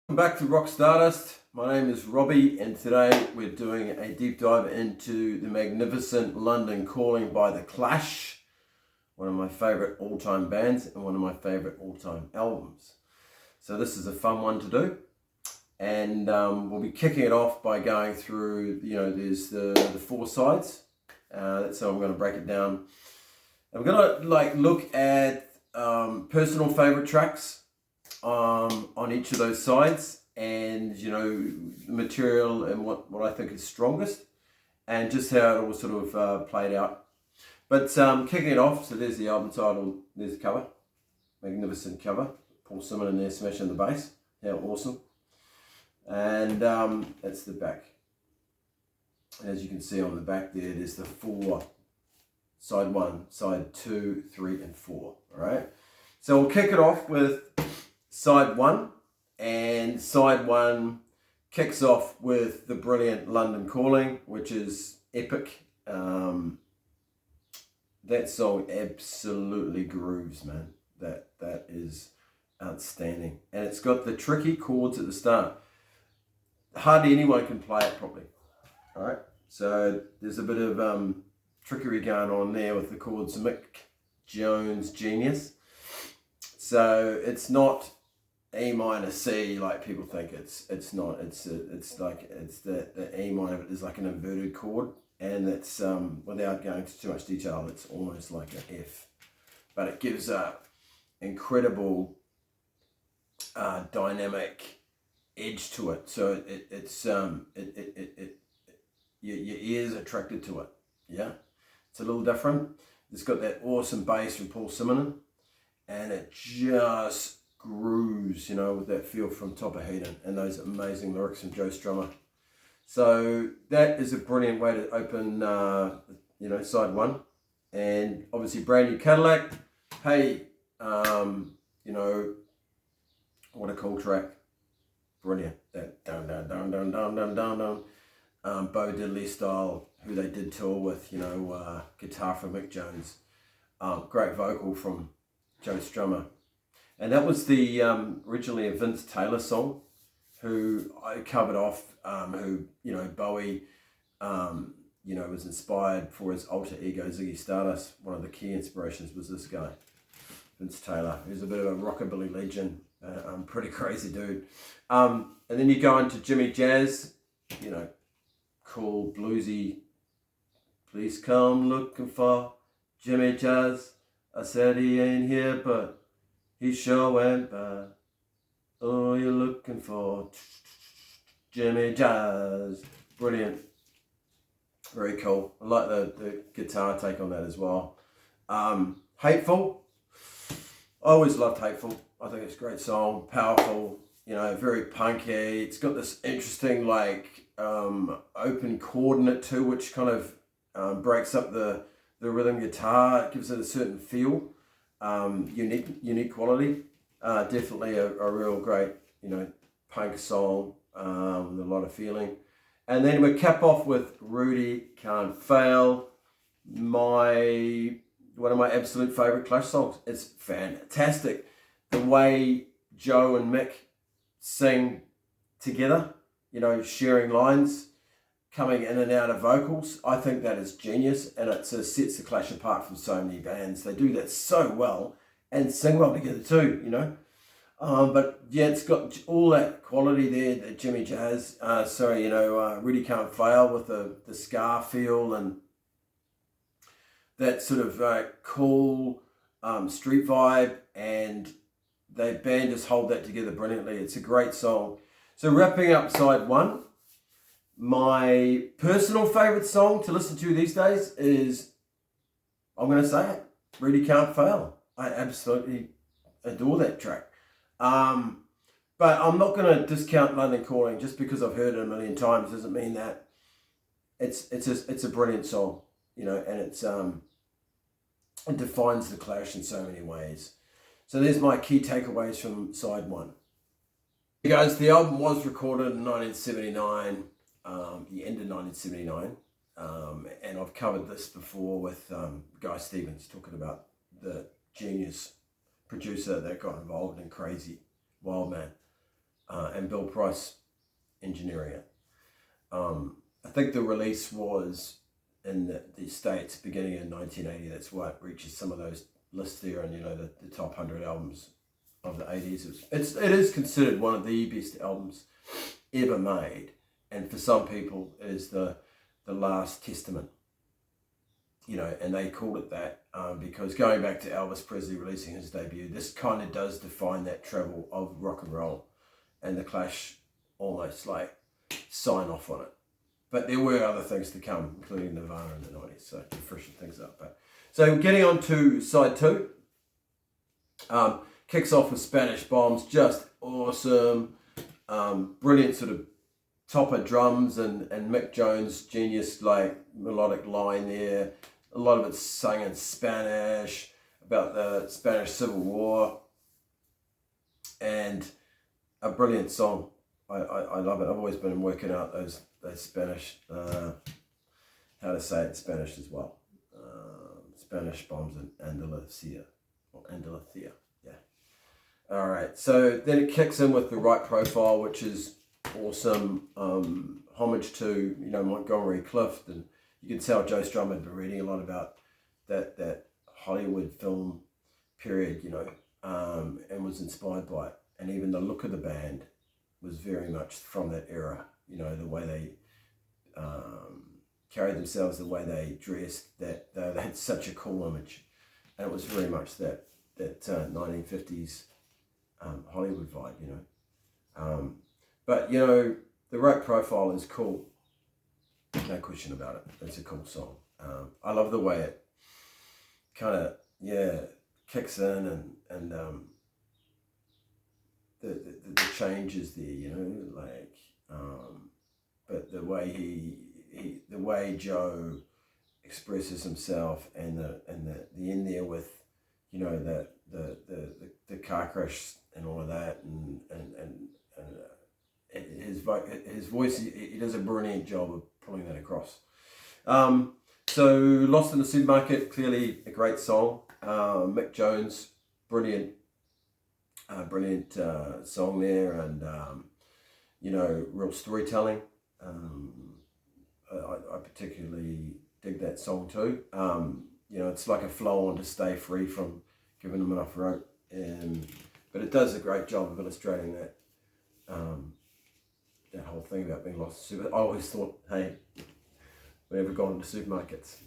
Welcome back to Rock Stardust. My name is Robbie, and today we're doing a deep dive into the magnificent London Calling by The Clash, one of my favourite all-time bands and one of my favourite all-time albums. So this is a fun one to do, and we'll be kicking it off by going through, there's the four sides. That's how I'm going to break it down. And we're going to look at personal favourite tracks on each of those sides, and the material and what I think is strongest, and just how it all sort of played out. But kicking it off, so there's the album title, there's the cover, magnificent cover, Paul Simon in there smashing the bass, how awesome. And that's the back. As you can see on the back there's the four, side 1, side 2, 3 and 4. All right, so we'll kick it off with side 1, and side 1 kicks off with the brilliant London Calling, which is epic. That song absolutely grooves, man. That is outstanding, and it's got the tricky chords at the start. Hardly anyone can play it properly. All right, so there's a bit of trickery going on there with the chords. Mick Jones genius. So it's not A minor C like people think. It's not. It's the A minor is like an inverted chord, and it's without going into too much detail, it's almost like an F, but it gives a incredible dynamic edge to it. So your ears are attracted to it. Yeah, it's a little different. It's got that awesome bass from Paul Simon, and it just grooves, with that feel from Top of Heaton and those amazing lyrics from Joe Strummer. So that is a brilliant way to open, side 1. And obviously Brand New Cadillac. Hey, what a cool track. Brilliant. That down, down, down, down, down, down, down, down. Bo Diddley style, who they did tour with, guitar from Mick Jones. Great vocal from Joe Strummer. And that was the originally a Vince Taylor song, who I covered off, Bowie, was inspired for his alter ego Ziggy Stardust. One of the key inspirations was this guy, Vince Taylor, who's a bit of a rockabilly legend, pretty crazy dude. And then you go into Jimmy Jazz, cool, bluesy. Please come looking for Jimmy Jazz. I said he ain't here, but he sure went by. Oh, you're looking for Jimmy Jazz. Brilliant. Very cool. I like the guitar take on that as well. Hateful. I always loved Hateful. I think it's a great song. Powerful. Very punky. It's got this interesting open chord in it too, which kind of breaks up the rhythm guitar. It gives it a certain feel. Unique quality. Definitely a real great, punk song with a lot of feeling. And then we cap off with Rudy Can't Fail, one of my absolute favourite Clash songs. It's fantastic. The way Joe and Mick sing together, sharing lines, coming in and out of vocals. I think that is genius, and it sort of sets the Clash apart from so many bands. They do that so well and sing well together too, But yeah, it's got all that quality there that Jimmy Jazz, Really Can't Fail with the ska feel and that sort of cool street vibe, and the band just hold that together brilliantly. It's a great song. So wrapping up side 1, my personal favourite song to listen to these days is, I'm going to say it, Really Can't Fail. I absolutely adore that track. But I'm not going to discount London Calling just because I've heard it a million times. Doesn't mean that it's a brilliant song, and it defines the Clash in so many ways. So there's my key takeaways from side 1. Hey guys, the album was recorded in 1979, the end of 1979, and I've covered this before with Guy Stevens, talking about the genius producer that got involved in Crazy Wild Man. and Bill Price engineering it. I think the release was in the States beginning in 1980. That's why it reaches some of those lists there, and the top 100 albums of the 80s. It is considered one of the best albums ever made, and for some people it is the Last Testament. And they called it that because going back to Elvis Presley releasing his debut, this kind of does define that travel of rock and roll, and the Clash almost like sign off on it. But there were other things to come, including Nirvana in the 90s, so to freshen things up. So getting on to side 2, kicks off with Spanish Bombs, just awesome, brilliant sort of Topper drums and Mick Jones' genius like melodic line there. A lot of it's sung in Spanish about the Spanish Civil War, and a brilliant song. I love it. I've always been working out those Spanish, how to say it in Spanish as well. Spanish Bombs and Andalusia, or Andalusia, yeah. All right, so then it kicks in with The Right Profile, which is awesome. Homage to Montgomery Clift, and you can tell Joe Strummer had been reading a lot about that Hollywood film period, and was inspired by it. And even the look of the band was very much from that era. The way they carried themselves, the way they dressed, that they had such a cool image, and it was very much that 1950s Hollywood vibe, But The Right Profile is cool, no question about it. It's a cool song. I love the way it kind of kicks in and the changes there, but the way Joe expresses himself, and the end there with the car crash and all of that, and his voice, he does a brilliant job of pulling that across. So Lost in the Supermarket, clearly a great song. Mick Jones, brilliant song there, and real storytelling. I particularly dig that song too. It's like a flow on to Stay Free from Giving Them Enough Rope, but it does a great job of illustrating that that whole thing about being lost in super. I always thought, hey, whenever gone into supermarkets,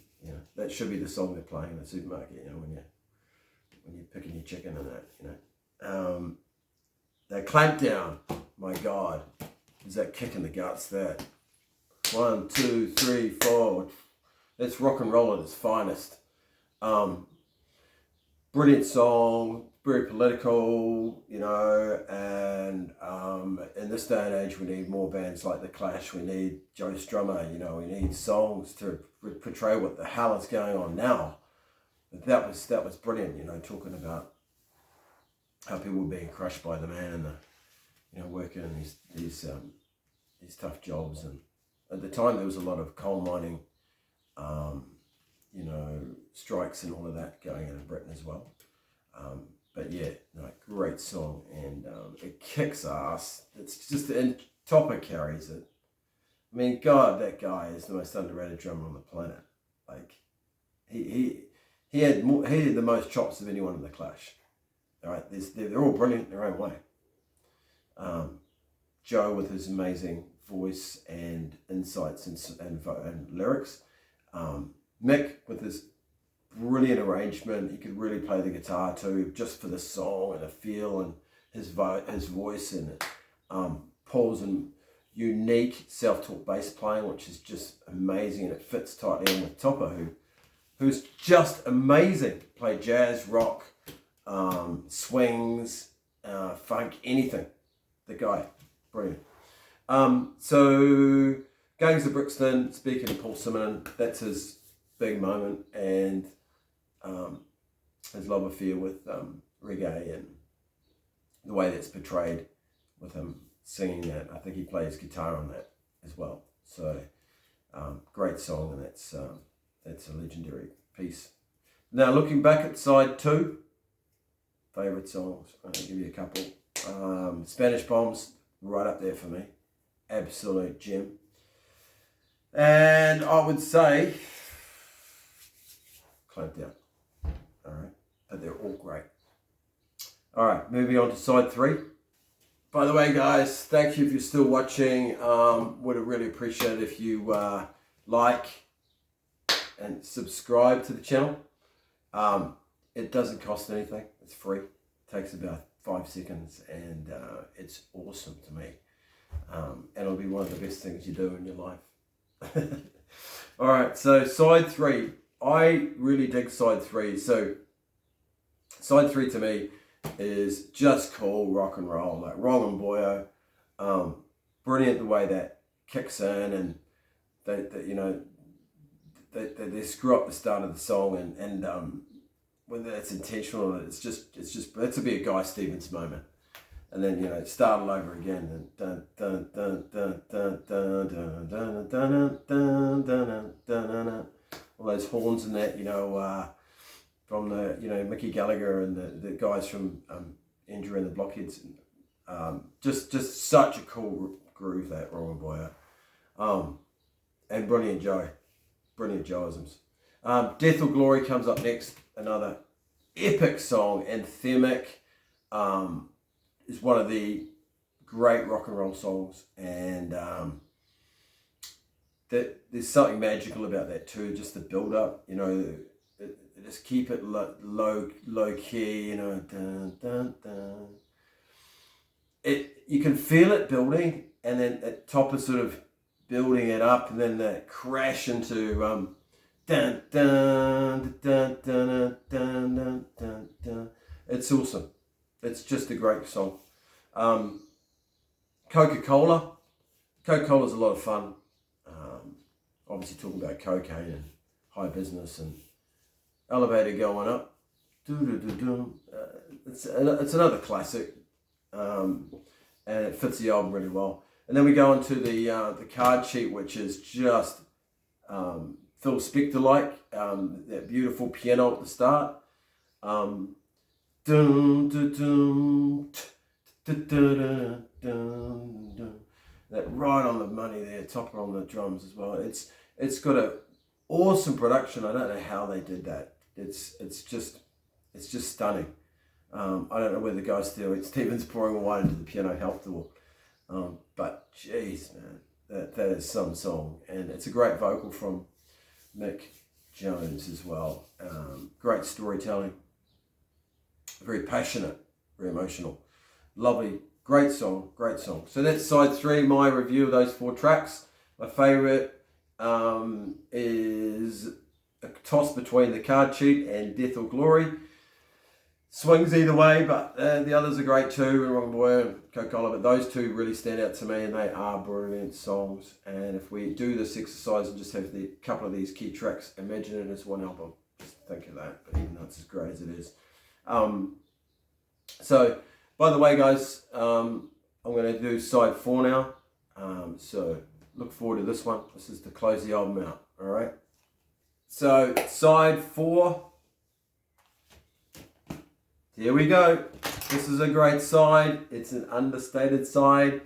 that should be the song they're playing in the supermarket. When you're picking your chicken and that. That Clampdown, my God, is that kick in the guts? That 1, 2, 3, 4. That's rock and roll at its finest. Brilliant song, very political, and in this day and age we need more bands like The Clash. We need Joe Strummer, we need songs to portray what the hell is going on now. But that was brilliant, talking about how people were being crushed by the man and working in these tough jobs. And at the time there was a lot of coal mining, strikes and all of that going on in Britain as well. But yeah, great song, and it kicks ass. It's just, and Topper carries it. I mean, God, that guy is the most underrated drummer on the planet. Like, he had the most chops of anyone in the Clash. All right, they're all brilliant in their own way. Joe with his amazing voice and insights and lyrics. Mick with his brilliant arrangement. He could really play the guitar too, just for the song and the feel and his voice, and Paul's and unique self-taught bass playing, which is just amazing, and it fits tightly in with Topper, who's just amazing. Play jazz, rock, swings, funk, anything. The guy, brilliant. So Gangs of Brixton, speaking of Paul Simonon, that's his big moment, and his love affair with reggae and the way that's portrayed with him singing that. I think he plays guitar on that as well. So great song, and that's a legendary piece. Now looking back at side 2, favourite songs, I'll give you a couple. Spanish Bombs, right up there for me. Absolute gem. And I would say Clamped Down. All right, but they're all great. All right, moving on to side 3. By the way, guys, thank you if you're still watching. Would really appreciate it if you like and subscribe to the channel. It doesn't cost anything. It's free. It takes about 5 seconds, and it's awesome to me. And it'll be one of the best things you do in your life. All right, so side 3. I really dig side 3. So side 3 to me is just cool rock and roll, like Wrong and Boyo. Brilliant the way that kicks in, and they screw up the start of the song, and whether that's intentional, it's just that to be a Guy Stevens moment, and then start all over again, and dun dun dun dun dun dun dun dun dun dun dun dun, all those horns and that from the Mickey Gallagher and the guys from Andrew and the Blockheads, just such a cool groove, that Wrong and Boyo, and Brilliant Joeisms. Death or Glory comes up next, another epic song, anthemic, is one of the great rock and roll songs, and there's something magical about that too, just the build up, just keep it low key, dun, dun, dun. You can feel it building, and then at top is sort of building it up, and then the crash into dun dun dun dun dun dun dun dun. It's awesome. It's just a great song. Coca-Cola. Coca-Cola's a lot of fun. Obviously talking about cocaine and high business and elevator going up. It's another classic, and it fits the album really well. And then we go into the card sheet, which is just Phil Spector-like, that beautiful piano at the start. Dun, dun, dun, dun, dun, dun, dun. That right on the money there, Topper on the drums as well. It's got a awesome production. I don't know how they did that. It's just stunning. I don't know whether Guy Stevens pouring wine into the piano helped or, but jeez, man, that is some song, and it's a great vocal from Mick Jones as well. Great storytelling, very passionate, very emotional, lovely, great song. So that's side 3, my review of those 4 tracks. My favourite is a toss between the card sheet and Death or Glory. Swings either way, but the others are great too, Wrong Boy and Coca-Cola, but those 2 really stand out to me, and they are brilliant songs. And if we do this exercise and just have the couple of these key tracks, imagine it as one album. Just think of that, but even though it's as great as it is. So, by the way, guys, I'm going to do side 4 now. So look forward to this one. This is to close the album out, all right? So side 4. Here we go. This is a great side. It's an understated side.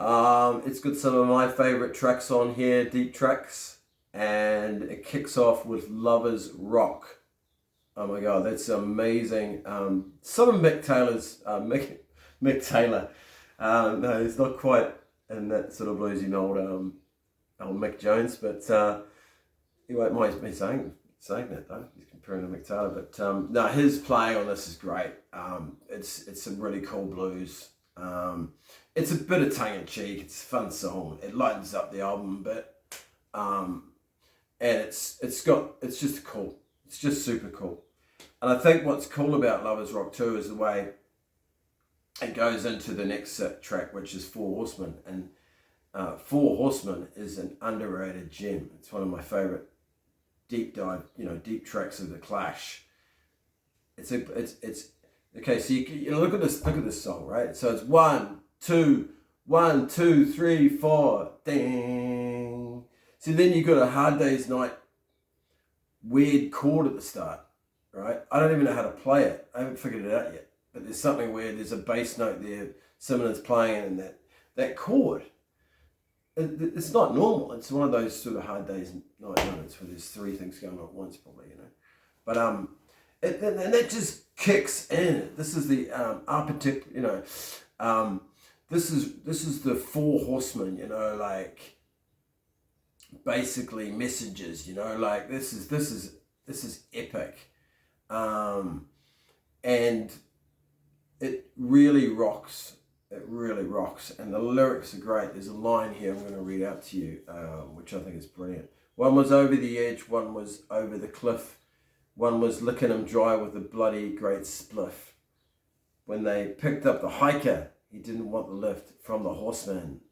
It's got some of my favorite tracks on here, deep tracks, and it kicks off with Lovers Rock. Oh my God, that's amazing. Some of Mick Taylor's, Mick Taylor. No, he's not quite in that sort of bluesy old Mick Jones, but he won't mind me saying that though. He's comparing to Mick Taylor, but no, his playing on this is great. It's some really cool blues. It's a bit of tongue in cheek. It's a fun song. It lightens up the album a bit, and it's just cool. It's just super cool. And I think what's cool about Lovers Rock too is the way it goes into the next track, which is Four Horsemen. And Four Horsemen is an underrated gem. It's one of my favorite deep tracks of the Clash. It's okay. So you look at this song, right? So it's 1, 2, 1, 2, 3, 4, ding. So then you got a Hard Day's Night weird chord at the start, right? I don't even know how to play it. I haven't figured it out yet. but there's something where there's a bass note there, Simon's playing, and that chord, it's not normal. It's one of those sort of hard days, night moments where there's three things going on at once, probably, you know. But and that just kicks in. This is the archetype, you know. This is the four horsemen, you know, like basically messages, you know, like this is epic, and it really rocks. It really rocks, and the lyrics are great. There's a line here I'm going to read out to you, which I think is brilliant. One was over the edge, one was over the cliff, one was licking him dry with a bloody great spliff. When they picked up the hiker, he didn't want the lift from the horseman.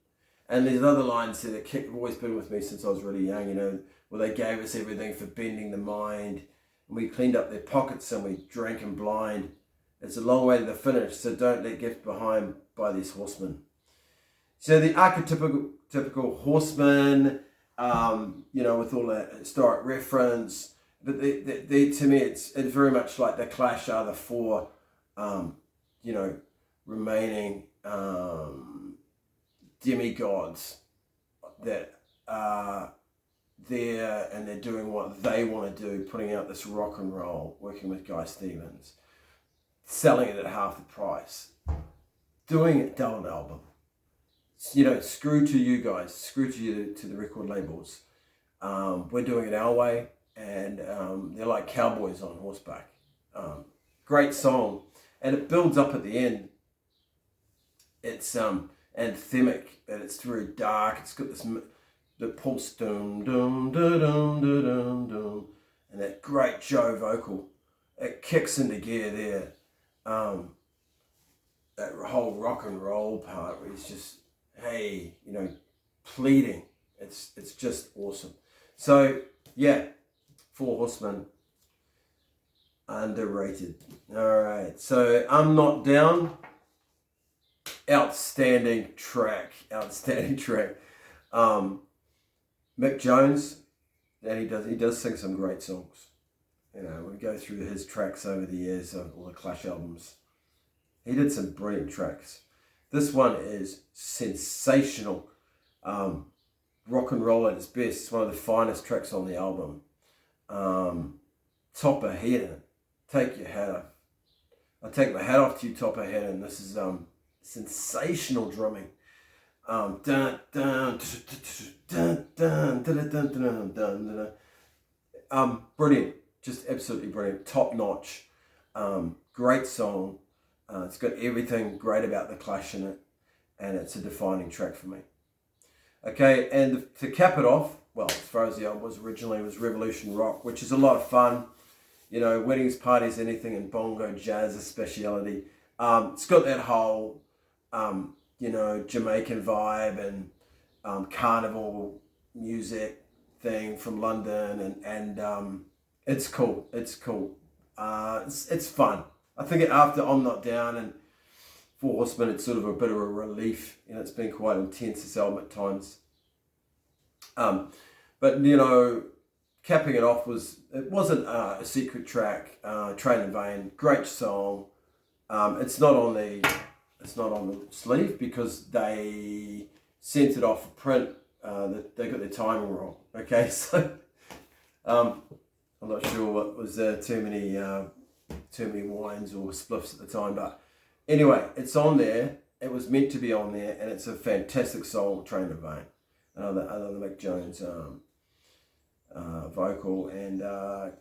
And there's other lines that have always been with me since I was really young, you know, where they gave us everything for bending the mind, and we cleaned up their pockets and we drank them blind. It's a long way to the finish, so don't let get behind by these horsemen. So the archetypical horseman, you know, with all that historic reference, but to me, it's very much like the Clash are the four, you know, remaining demigods that are there, and they're doing what they want to do, putting out this rock and roll, working with Guy Stevens, selling it at half the price, doing it double album. You know, screw to you guys, screw to you, to the record labels. We're doing it our way, and they're like cowboys on horseback. Great song, and it builds up at the end. It's anthemic, and it's very dark. It's got this the pulse, dum dum dum dum dum dum, and that great Joe vocal. It kicks into gear there. That whole rock and roll part where he's just, hey, you know, pleading. It's just awesome. So yeah, Four Horsemen, underrated. All right, so I'm Not Down. Outstanding track. Mick Jones, and he does sing some great songs. You know, we go through his tracks over the years of all the Clash albums. He did some brilliant tracks. This one is sensational. Rock and roll at its best. It's one of the finest tracks on the album. Topper Headin'. Take your hat off. I take my hat off to you, Topper Headin'. This is sensational drumming. Dun dun dun dun dun dun dun dun dun. Brilliant. Just absolutely brilliant. Top notch. Great song. It's got everything great about the Clash in it, and it's a defining track for me. Okay, and to cap it off, well, as far as the album was originally, it was Revolution Rock, which is a lot of fun. You know, weddings, parties, anything, and bongo, jazz, a speciality. It's got that whole, you know, Jamaican vibe and carnival music thing from London, and it's cool. It's cool. It's fun. I think after I'm Not Down and Four Horsemen, it's sort of a bit of a relief. You know, it's been quite intense, this album at times. But, you know, capping it off it wasn't a secret track, Train in Vain, great song. It's not on the sleeve because they sent it off for print. They got their timing wrong. Okay, so I'm not sure what was too many wines or spliffs at the time, but anyway, it's on there. It was meant to be on there, and it's a fantastic song, Train in Vain. Another Mick Jones vocal, and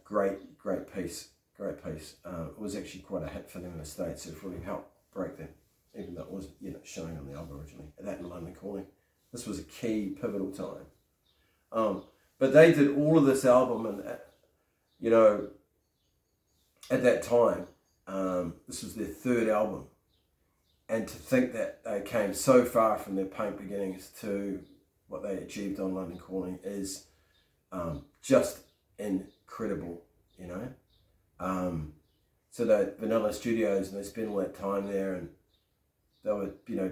great piece. It was actually quite a hit for them in the States. It really helped break them, even though it was, you know, showing on the album originally. That in London Calling. This was a key, pivotal time. But they did all of this album, and you know, at that time, this was their third album, and to think that they came so far from their punk beginnings to what they achieved on London Calling is just incredible, you know. So the Vanilla Studios, and they spent all that time there, and they were, you know,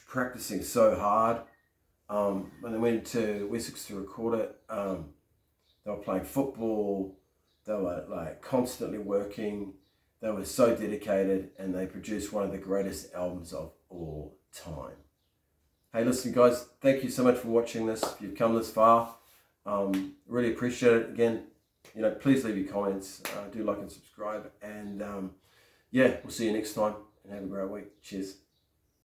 practicing so hard. When they went to Wessex to record it, they were playing football. They were like constantly working. They were so dedicated, and they produced one of the greatest albums of all time. Hey, listen, guys, thank you so much for watching this. If you've come this far, really appreciate it. Again, please leave your comments. Do like and subscribe. And yeah, we'll see you next time, and have a great week. Cheers.